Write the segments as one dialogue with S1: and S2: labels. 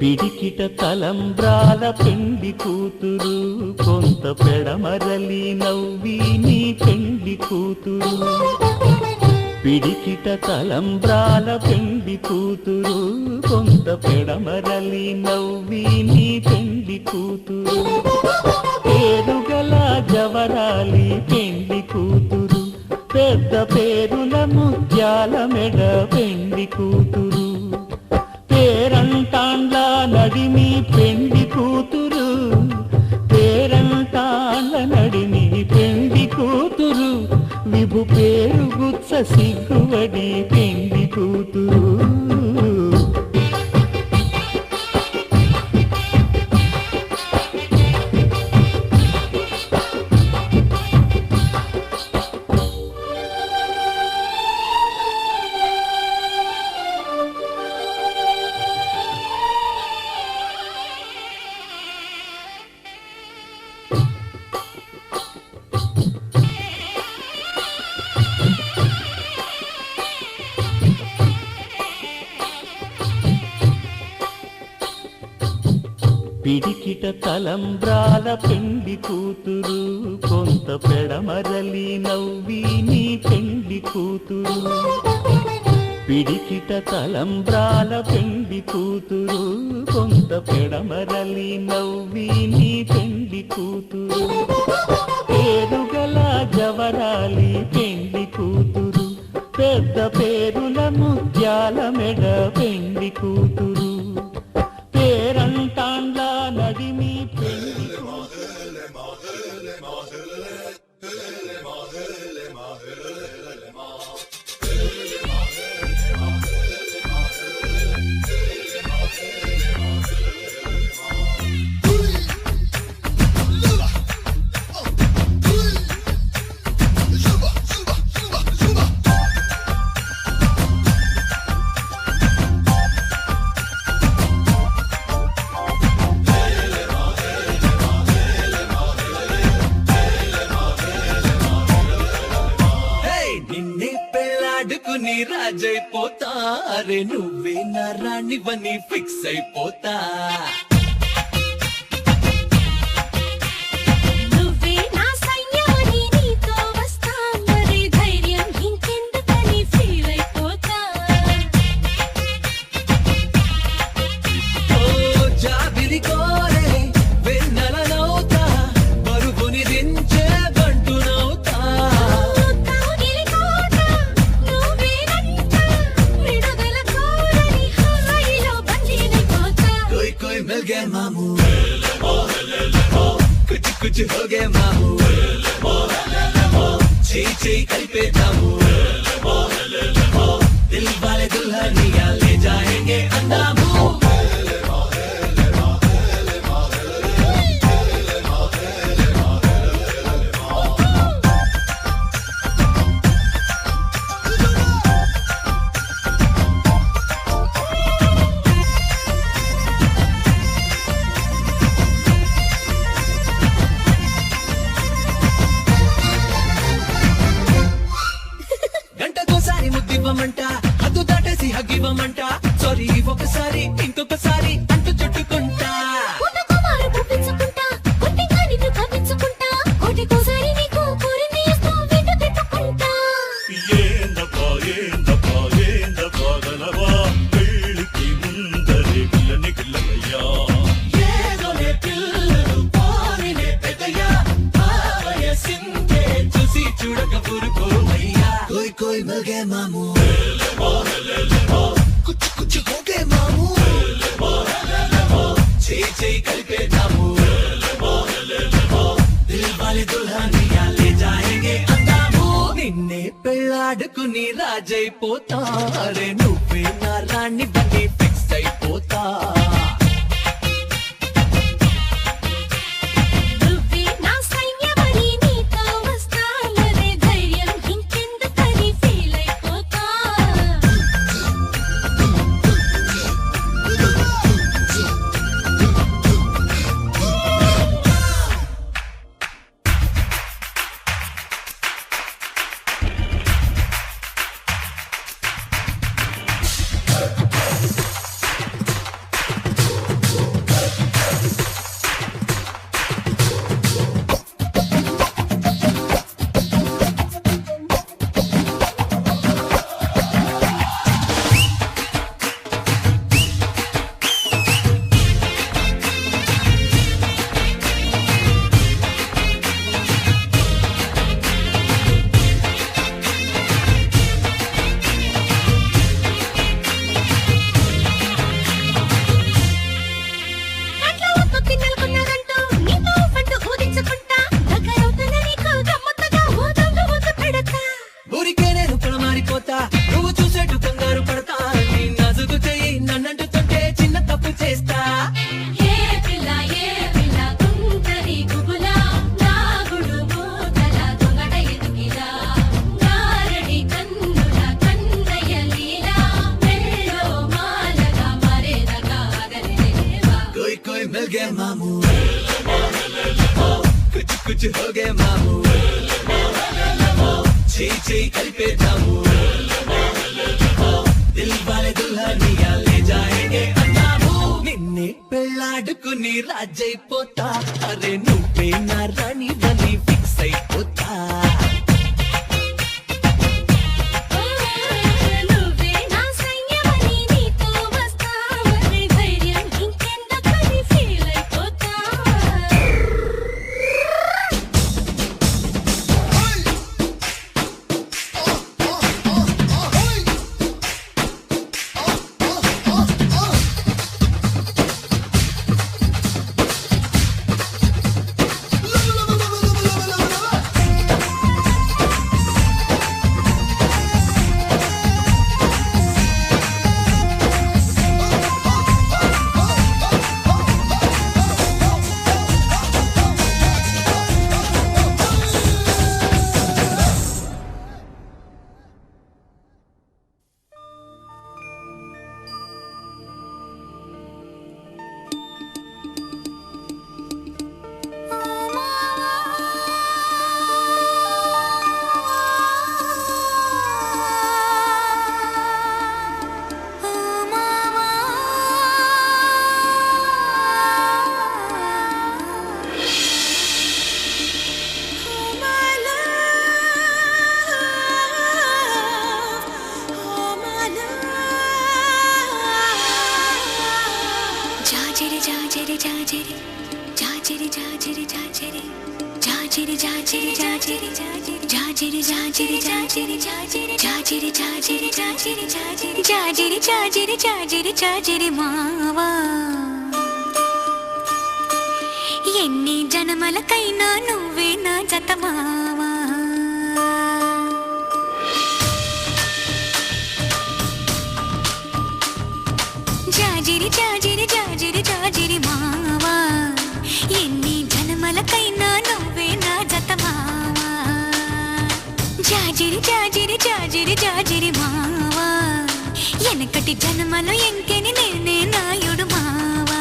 S1: పిడికిట తలంబ్రాల పెండి కూతురు కొంత పెడమరలి నవ్వి నీ పెండి కూతురు. పిడికిట తలంబ్రాల పెండి కూతురు కొంత పెడమరలి నవ్వి నీ పెండి కూతురు. పేరుగల జవరాలి పెండి కూతురు పెద్ద పేరుల ముత్యాల మెడ పెండి కూతురు. పేరంటాండ్ల నడిమి పెండి కూతురు పేరంటాండ్ల నడిమి పెండి కూతురు. విభు పేరు గుత్స సిగ్గువడి పెండి కూతురు. పిడికిట తలంబ్రాల పెండి కూతురు కొంత పెడమరలి నవ్వి నీ పెండి కూతురు. పిడికిట తలంబ్రాల పెండి కూతురు కొంత పెడమరలి నవ్వి నీ పెండి కూతురు. పేరుగల జవరాలి పెండి కూతురు పెద్ద పేరుల ముత్యాల మెడ పెండి కూతురు. పేరంటాండ్ల నడిమి పెండి
S2: నీ రాజైపోతా రే నువ్వే నా రాణివని ఫిక్స్ అయిపోతా.
S3: నువ్వే నా సైన్యమని నీతో వస్తా మరి ధైర్యం ఇంకెందుకని ఫీల్ అయిపోతా.
S2: ఓ జాబిలి కోరే వెన్నెలనవుతా బరువుని దించే బంటునవుతా. मिल गए मामू कुछ कुछ हो गए मामू छी छी कल्पे दामू दिल वाले दुल्हनिया ले जाएंगे अंदामू. ముద్దివ్వమంట హద్దు దాటేసి హగ్గివ్వమంట సారీ ఒకసారి ఇంకొకసారి అంటూ చుట్టుకుంటా. చూసి చూడక ఊరుకోవయ్యా. कोई कोई मिल गए मामू कुछ कुछ हो गए मामू छी छी कल्पे दामू दिल वाले दुल्हनिया ले जाएंगे अंदामू. నిన్నే పెళ్ళాడుకుని రాజైపోతా రే నువ్వే నా రాణి బని ఫిక్స్ అయిపోతా. టచ్ హోగే మాము చేయి చేయి కలిపేద్దాము దిల్ వాలే దుల్హనియా లే జాయేంగే అన్నాము నిన్నే పెళ్ళాడుకుని రాజైపోతా అరే నువ్వే నా రాణి బని ఫిక్స్ అయిపోతా
S3: నువ్వే నా సయ్యమని నీతో వస్తా మరి ధైర్యం ఇంకెందుకని ఫీల్ అయిపోతా జాజిరి మావా ఎన్ని జన్మలకైనా నువ్వే నా జత మావా జాజిరి జాజిరి జాజిరి జాజిరి మావా ఎన్ని జన్మలకైనా నువ్వే నా జత మావా జాజిరి జాజిరి జాజిరి జాజిరి మావా ఎనకటి జన్మలో ఎంకెని నేనే నాయుడు మావా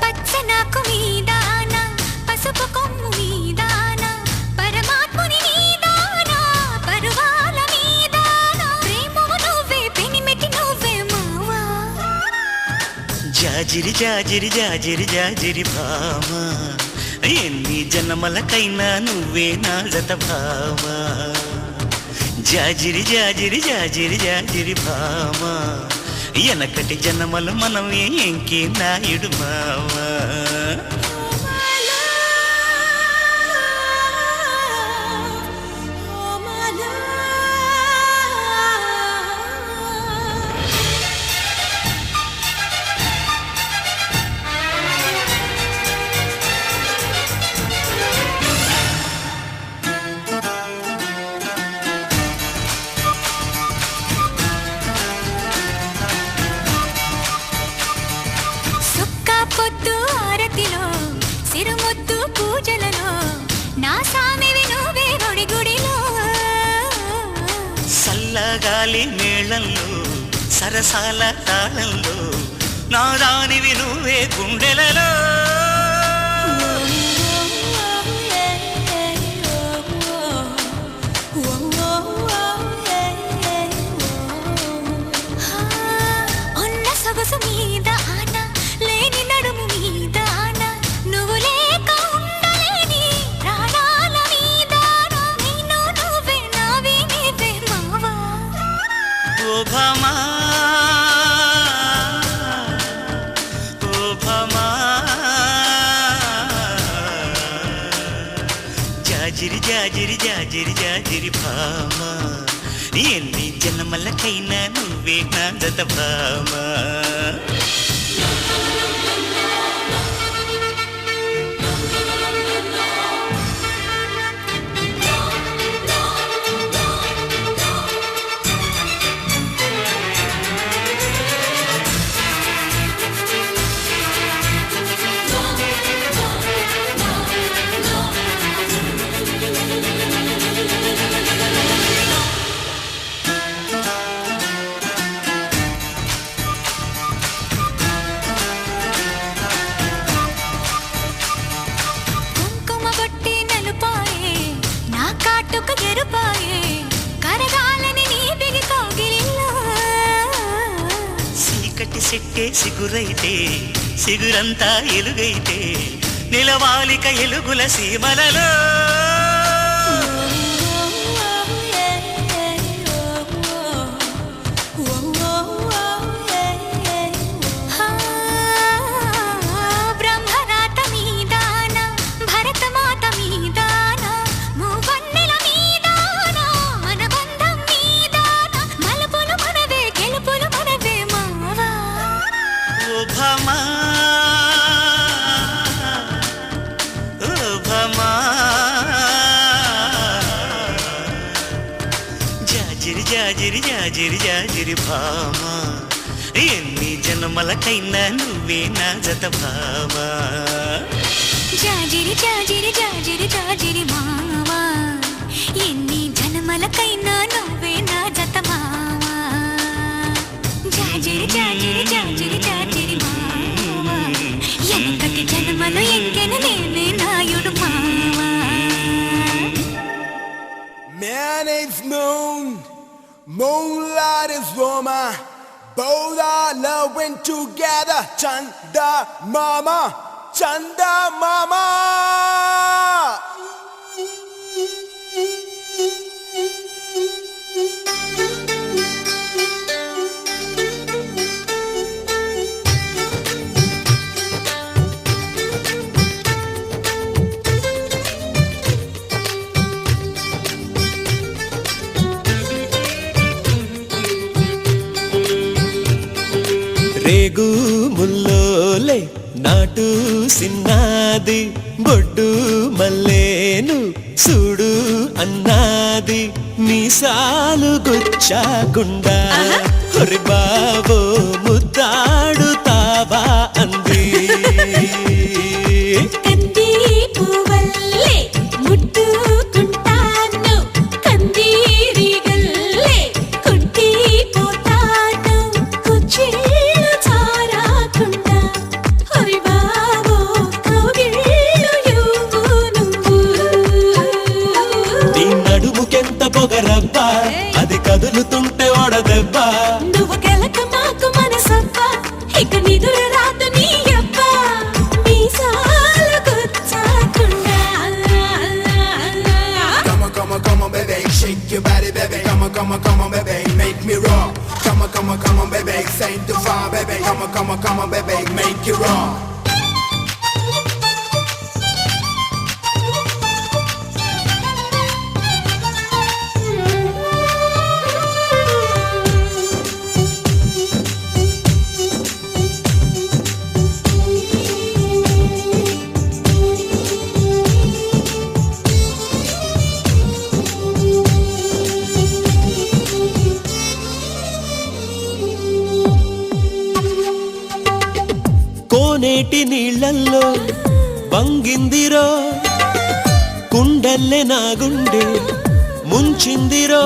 S3: పచ్చనాకు మీదాన పసుపు కొమ్ము మీదాన పరమాత్ముని మీదాన పరువాల మీదాన ప్రేమ నువ్వే పెనిమిటి నువ్వే మావా
S1: జాజిరి జాజిరి జాజిరి జాజిరి భామా ఎన్ని జన్మలకైనా నువ్వే నా జత భామా జాజిరి జాజిరి జాజిరి జాజిరి భామా ఎనకటి జన్మలు మనమే ఎంకే నాయుడు మావా
S3: పొద్దు ఆరతిలో సిరుముద్దు పూజలలో నా సామివి నువ్వే గుడి గుడిలో
S1: సల్లగాలి మేళంలో సరసాల తాళంలో నా రానివి నువ్వే గుండెలలో
S3: ఉన్న సొగసు మీద ఆన లేని నడుము మీద ఆన నువ్వు లేక ఉండలేని ప్రాణాల మీద నేను నువ్వే నావి నీవే మావా
S1: ఓ భామా ఓ భామా జాజిరి జాజిరి జాజిరి జాజిరి భామా ఎన్ని జన్మలకైనా నువ్వే నా జత భామా
S3: కరుపాయే కరగాలని నీ బిగి కౌగిలిలో
S1: చీకటి సెట్టే సిగురైతే సిగురంతా ఎలుగైతే నిలవాలిక ఎలుగుల సీమలలో జాజిరి జాజిరి జాజిరి భామా ఎన్ని జన్మలకైనా నువ్వే నా జత భామా
S3: జాజిరి జాజిరి జాజిరి జాజిరి మావా ఎన్ని జన్మలకైనా నువ్వే నా జత మావా జాజిరి జాజిరి జాజిరి జాజిరి మావా ఎనకటి జన్మలో ఎంకెను నేనే నాయుడు మావా.
S4: Man is moon, moonlight is woman. Both are loving together. Chanda mama, Chanda mama.
S2: రేగు ముల్లోలే నాటు సిన్నాది బొడ్డు మల్లేను చూడు అన్నాది మీసాలు గుచ్చాకుండా హొరి బావో ముద్దాడుతావా అంది పొగరబ్బా అది కదులుతుంటే ఓడదెబ్బా
S3: నువ్వు గెలక మాకు మనసబ్బా ఇక నిదుర రాత నీ అబ్బా మీసాలు గుచ్చాకుండా
S4: Come on, baby, shake your body, baby. Come on, baby, make me rock. Come on, baby, sing the fire, baby. Come on, baby, make it rock.
S2: కోనేటి నీళ్ళల్లో వంగిందిరో కుండల్లే నా గుండె ముంచిందిరో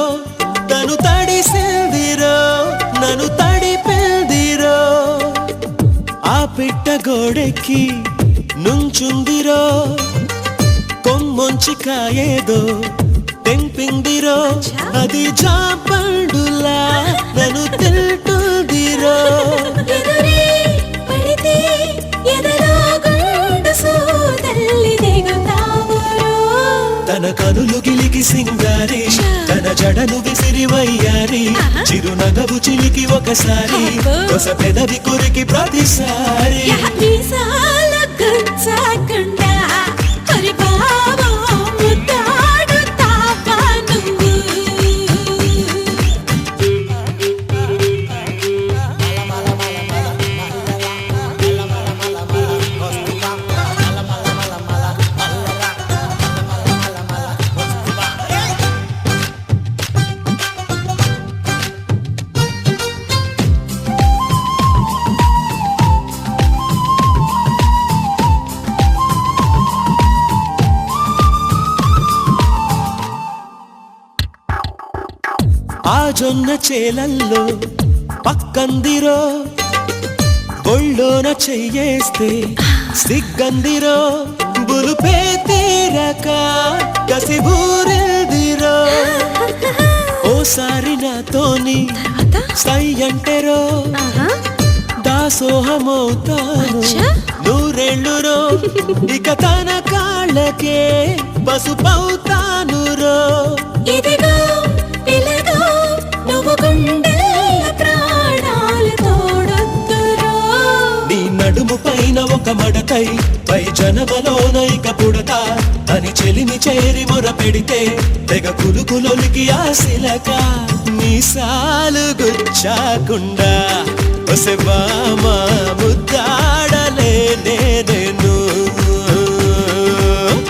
S2: తను తడిసిందిరో నన్ను తడిపెల్దిరో ఆ పిట్ట గోడెక్కి నుంచుందిరో కొమ్మొంచి కాయేదో తెంపిందిరో అది జాపండులా నన్ను తింటుందిరో తన కనులు గిలికి సింగారి తన జడను విసిరి వయ్యారి చిరునగవు చిలికి ఒకసారి కొస పెదవి కొరికి ప్రతిసారి ఆ జొన్న చేలల్లో పక్కందిరో ఒళ్ళోన చెయ్యేస్తే సిగ్గందిరో బులుపే తీరక కసిబూరెల్దిరో ఓసారి నాతోని సై అంటేరో దాసోహమవుతాను నూరేళ్ళు రో ఇక తన కాళ్ళకే పసుపవుతాను రో
S3: ఇదిగో పిల్లగో నువ్వు గుండెల ప్రాణాలు తోడొద్దురో
S2: నీ నడుము పైన ఒక మడతై పై జనమలోన ఇక పుడతా అని చెలిని చేరి మొర పెడితే తెగ కులుకులొలికి ఆశిలక మీసాలు గుచ్చాకుండా ఒసెబామా ముద్దాడలే నేను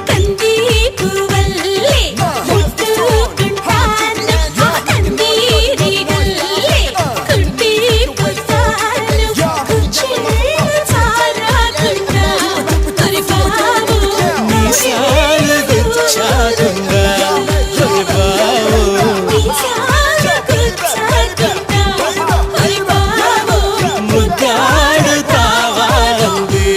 S3: కంది పువ్వల్లే ముట్టుకుంటాను కందీరి గల్లే కుంటి పుస్తాలు కుచ్చేలు చారాకుండా మరి బాబు
S2: మీసాలు గుచ్చాకుండా ఒరే బావో
S3: మీసాలు గుచ్చాకుండా మరి బాబు
S2: ముద్దాడుతావా అంది.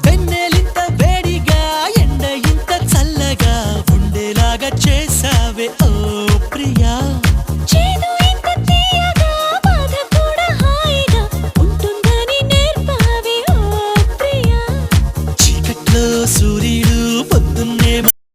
S2: వెన్నెలింత వేడిగా ఎండ ఇంత చల్లగా ఉండేలాగా చేసావే ఓ